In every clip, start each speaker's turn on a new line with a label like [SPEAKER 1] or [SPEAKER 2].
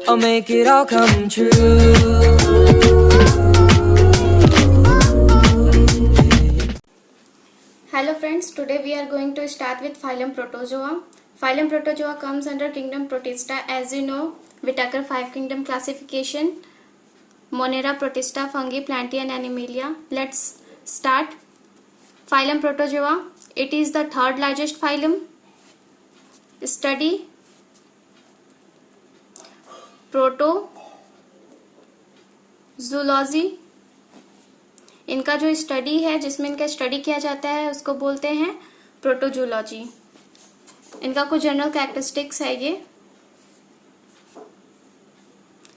[SPEAKER 1] I'll make it all come true.
[SPEAKER 2] Hello friends, today we are going to start with phylum Protozoa. Phylum Protozoa comes under kingdom Protista. As you know, Whitaker 5 kingdom classification. Monera, Protista, Fungi, Plantae and Animalia. Let's start. Phylum Protozoa. It is the third largest phylum. Study protozoology. इनका जो study है, जिसमें इनका study किया जाता है, उसको बोलते हैं प्रोटोजोलॉजी. इनका कुछ जनरल कैरेक्टरिस्टिक्स है.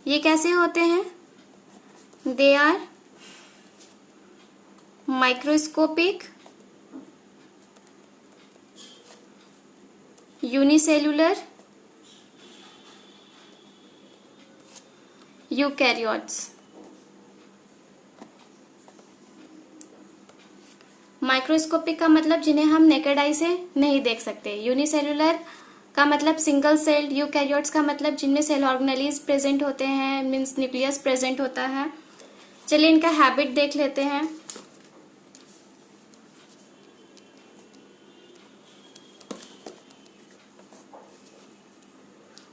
[SPEAKER 2] ये कैसे होते हैं? They are microscopic, unicellular, eukaryotes. Microscopic का मतलब जिन्हें हम नेकेड आई से नहीं देख सकते. यूनिसेलुलर का मतलब सिंगल सेल्ड. यूकैरियोट्स का मतलब जिनमें सेल ऑर्गेनेलीज प्रेजेंट होते हैं, मीन्स न्यूक्लियस प्रेजेंट होता है. चलिए इनका हैबिट देख लेते हैं.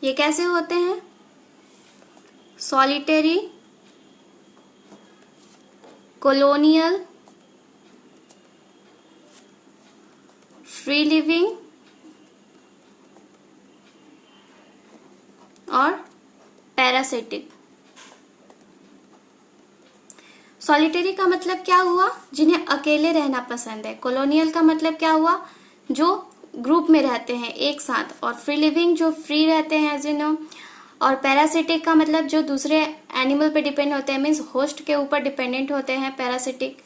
[SPEAKER 2] ये कैसे होते हैं? सॉलिटरी, कॉलोनियल, फ्री लिविंग और पैरासिटिक. सॉलिटरी का मतलब क्या हुआ? जिन्हें अकेले रहना पसंद है. कॉलोनियल का मतलब क्या हुआ? जो ग्रुप में रहते हैं एक साथ. और फ्री लिविंग जो फ्री रहते हैं, एज यू नो. और पैरासिटिक का मतलब जो दूसरे एनिमल पे डिपेंड होते हैं, मीन्स होस्ट के ऊपर डिपेंडेंट होते हैं, पैरासिटिक.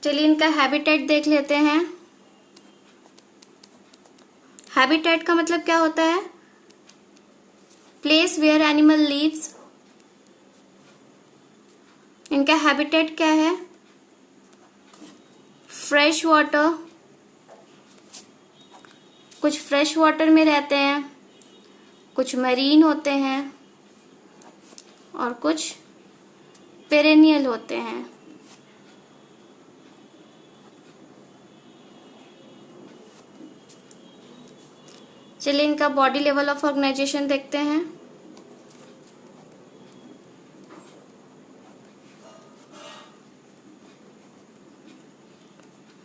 [SPEAKER 2] चलिए इनका हैबिटेट देख लेते हैं. हैबिटेट का मतलब क्या होता है? Place where animal lives. इनका हैबिटेट क्या है? Fresh water. कुछ फ्रेश वाटर में रहते हैं, कुछ मरीन होते हैं और कुछ पेरेनियल होते हैं. चलिए इनका बॉडी लेवल ऑफ ऑर्गेनाइजेशन देखते हैं.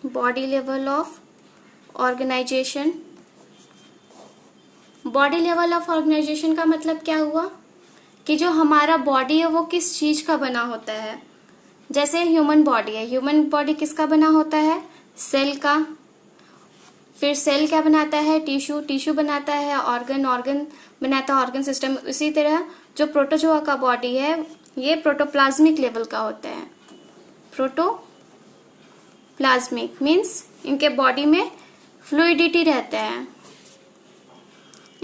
[SPEAKER 2] Body level of organisation. Body level of organisation का मतलब क्या हुआ? कि जो हमारा बॉडी है वो किस चीज का बना होता है. जैसे ह्यूमन बॉडी है. ह्यूमन बॉडी किसका बना होता है? सेल का. फिर सेल क्या बनाता है? टिश्यू. टिश्यू बनाता है ऑर्गन. ऑर्गन बनाता है ऑर्गन सिस्टम. इसी तरह जो प्रोटोजोआ का बॉडी है, ये प्रोटोप्लाज्मिक लेवल का होता है. प्रोटोप्लाज्मिक मीन्स इनके बॉडी में फ्लूइडिटी रहता है.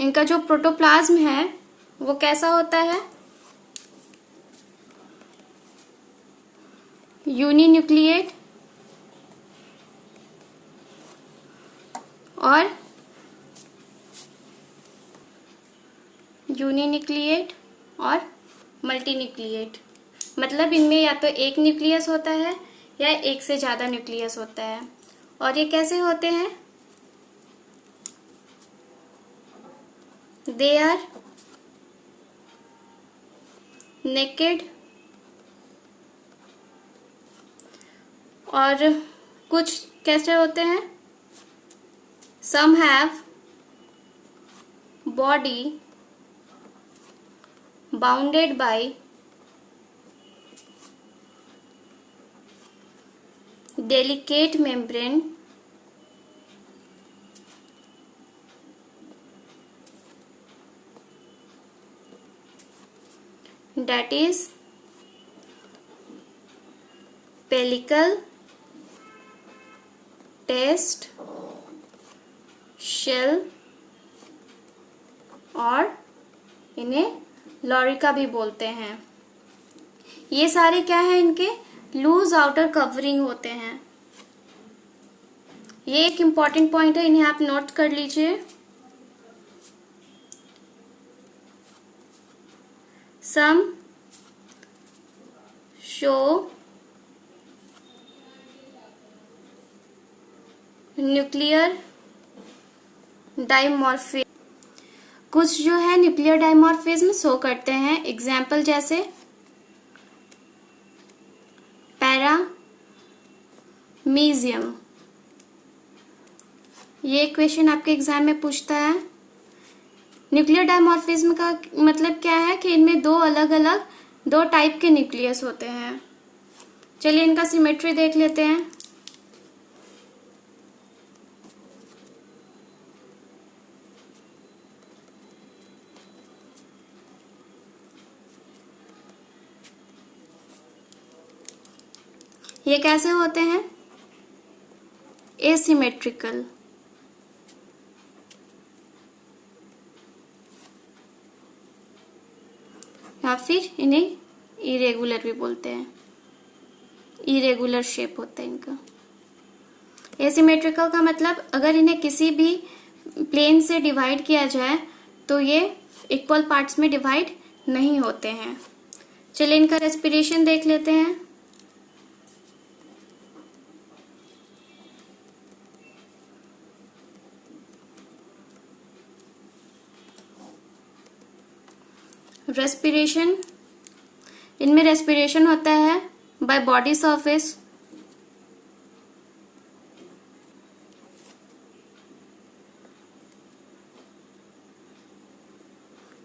[SPEAKER 2] इनका जो प्रोटोप्लाज्म है वो कैसा होता है? यूनिन्यूक्लिएट और मल्टीन्यूक्लिएट. मतलब इनमें या तो एक न्यूक्लियस होता है या एक से ज्यादा न्यूक्लियस होता है. और ये कैसे होते हैं? They are naked. और कुछ कैसे होते हैं? Some have body bounded by delicate membrane that is pellicle, test, shell और इन्हें लॉरिका भी बोलते हैं. ये सारे क्या है? इनके लूज आउटर कवरिंग होते हैं. ये एक इम्पॉर्टेंट पॉइंट है, इन्हें आप नोट कर लीजिए. सम शो न्यूक्लियर डाइमॉर्फिज्म, कुछ जो है न्यूक्लियर डाइमॉर्फिज्म शो करते हैं। एग्जाम्पल जैसे पैरामीशियम, ये क्वेश्चन आपके एग्जाम में पूछता है। न्यूक्लियर डाइमॉर्फिज्म का मतलब क्या है कि इनमें दो टाइप के न्यूक्लियस होते हैं। चलिए इनका सिमेट्री देख लेते हैं। ये कैसे होते हैं? एसिमेट्रिकल, या फिर इन्हें इरेगुलर भी बोलते हैं। इरेगुलर शेप होता है इनका। एसिमेट्रिकल का मतलब अगर इन्हें किसी भी प्लेन से डिवाइड किया जाए तो ये इक्वल पार्ट्स में डिवाइड नहीं होते हैं। चलिए इनका रेस्पिरेशन देख लेते हैं। रेस्पिरेशन, इनमें रेस्पिरेशन होता है बाय बॉडी सरफेस।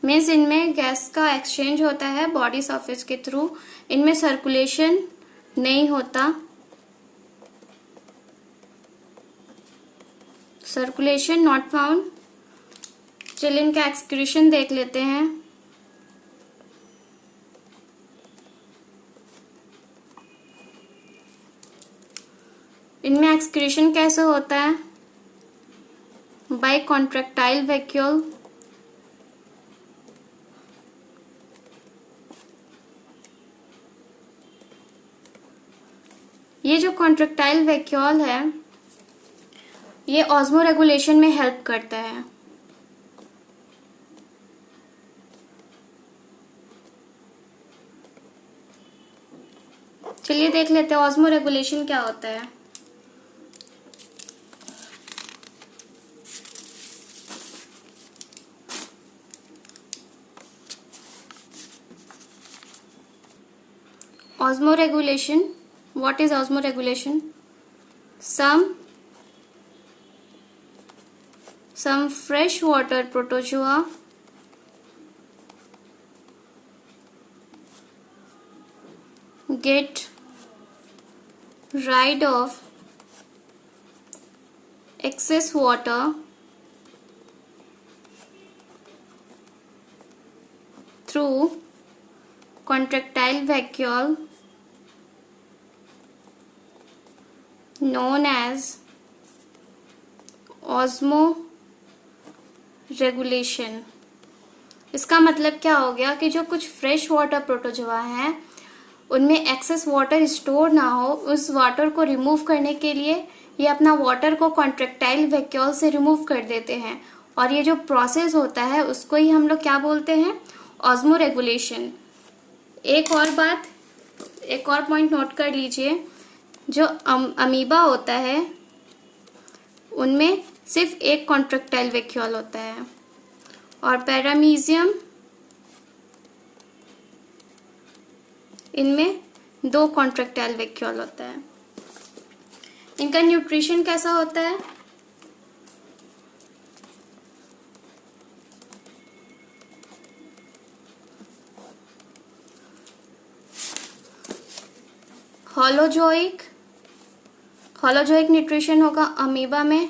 [SPEAKER 2] मीन्स इनमें गैस का एक्सचेंज होता है बॉडी सरफेस के थ्रू। इनमें सर्कुलेशन नहीं होता, सर्कुलेशन नॉट फाउंड। चलिए इनका एक्सक्रीशन देख लेते हैं। इनमें एक्सक्रीशन कैसे होता है? By contractile vacuole. ये जो कॉन्ट्रैक्टाइल वैक्यूल है ये ऑस्मो रेगुलेशन में हेल्प करता है। चलिए देख लेते हैं ऑस्मो रेगुलेशन क्या होता है। Osmoregulation. What is osmoregulation? Some freshwater protozoa get rid of excess water through contractile vacuole known as osmoregulation। इसका मतलब क्या हो गया कि जो कुछ फ्रेश वाटर प्रोटोजोआ हैं उनमें एक्सेस वाटर स्टोर ना हो, उस वाटर को रिमूव करने के लिए ये अपना वाटर को कॉन्ट्रैक्टाइल वैक्यूल से रिमूव कर देते हैं। और ये जो प्रोसेस होता है उसको ही हम लोग क्या बोलते हैं? Osmo regulation. एक और पॉइंट नोट कर लीजिए, जो अमीबा होता है उनमें सिर्फ एक कॉन्ट्रैक्टाइल वैक्यूल होता है और पैरामीशियम इनमें 2 कॉन्ट्रैक्टाइल वैक्यूल होता है। इनका न्यूट्रिशन कैसा होता है? होलोजोइक न्यूट्रिशन होगा अमीबा में।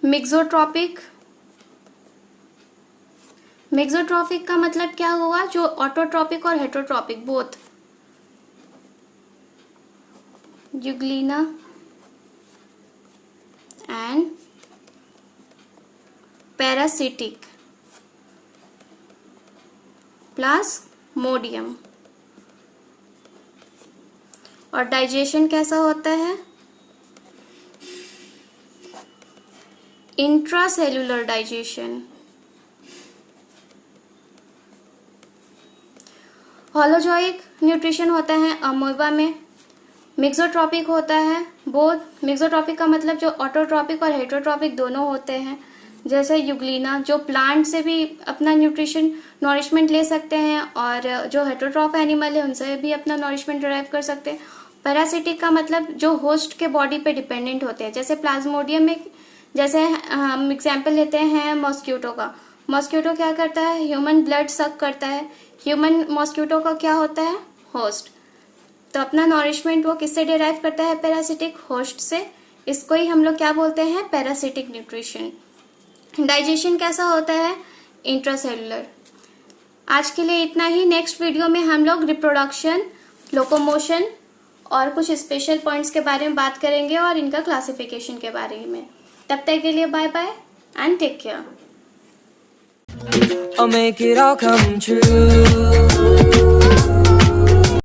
[SPEAKER 2] मिक्सोट्रॉपिक का मतलब क्या हुआ? जो ऑटोट्रॉपिक और heterotrophic both. Euglena and parasitic Plasmodium. और डाइजेशन कैसा होता है? Intracellular digestion. होलोजोइक न्यूट्रिशन होता है अमोबा में। मिक्सोट्रॉपिक होता है, बोथ मिक्सोट्रॉपिक का मतलब जो ऑटोट्रॉपिक और हेटरोट्रॉपिक दोनों होते हैं। जैसे यूग्लिना जो प्लांट से भी अपना न्यूट्रिशन नॉरिशमेंट ले सकते हैं और जो हेटरोट्रॉफ एनिमल है उनसे भी अपना नॉरिशमेंट डिराइव कर सकते हैं। पैरासिटिक का मतलब जो होस्ट के बॉडी पे डिपेंडेंट होते हैं। जैसे प्लाज्मोडियम में, जैसे हम एग्जाम्पल लेते हैं मॉस्क्यूटो का। मॉस्क्यूटो क्या करता है, ह्यूमन ब्लड सक करता है। ह्यूमन मॉस्क्यूटो का क्या होता है, होस्ट। तो अपना नॉरिशमेंट वो किससे डिराइव करता है, पैरासिटिक होस्ट से। इसको ही हम लोग क्या बोलते हैं, पैरासिटिक न्यूट्रिशन। डाइजेशन कैसा होता है, इंट्रासेलुलर। आज के लिए इतना ही। नेक्स्ट वीडियो में हम लोग रिप्रोडक्शन, लोकोमोशन और कुछ स्पेशल पॉइंट्स के बारे में बात करेंगे और इनका क्लासिफिकेशन के बारे में। तब तक के लिए bye bye and take care.
[SPEAKER 1] I'll make it all come true.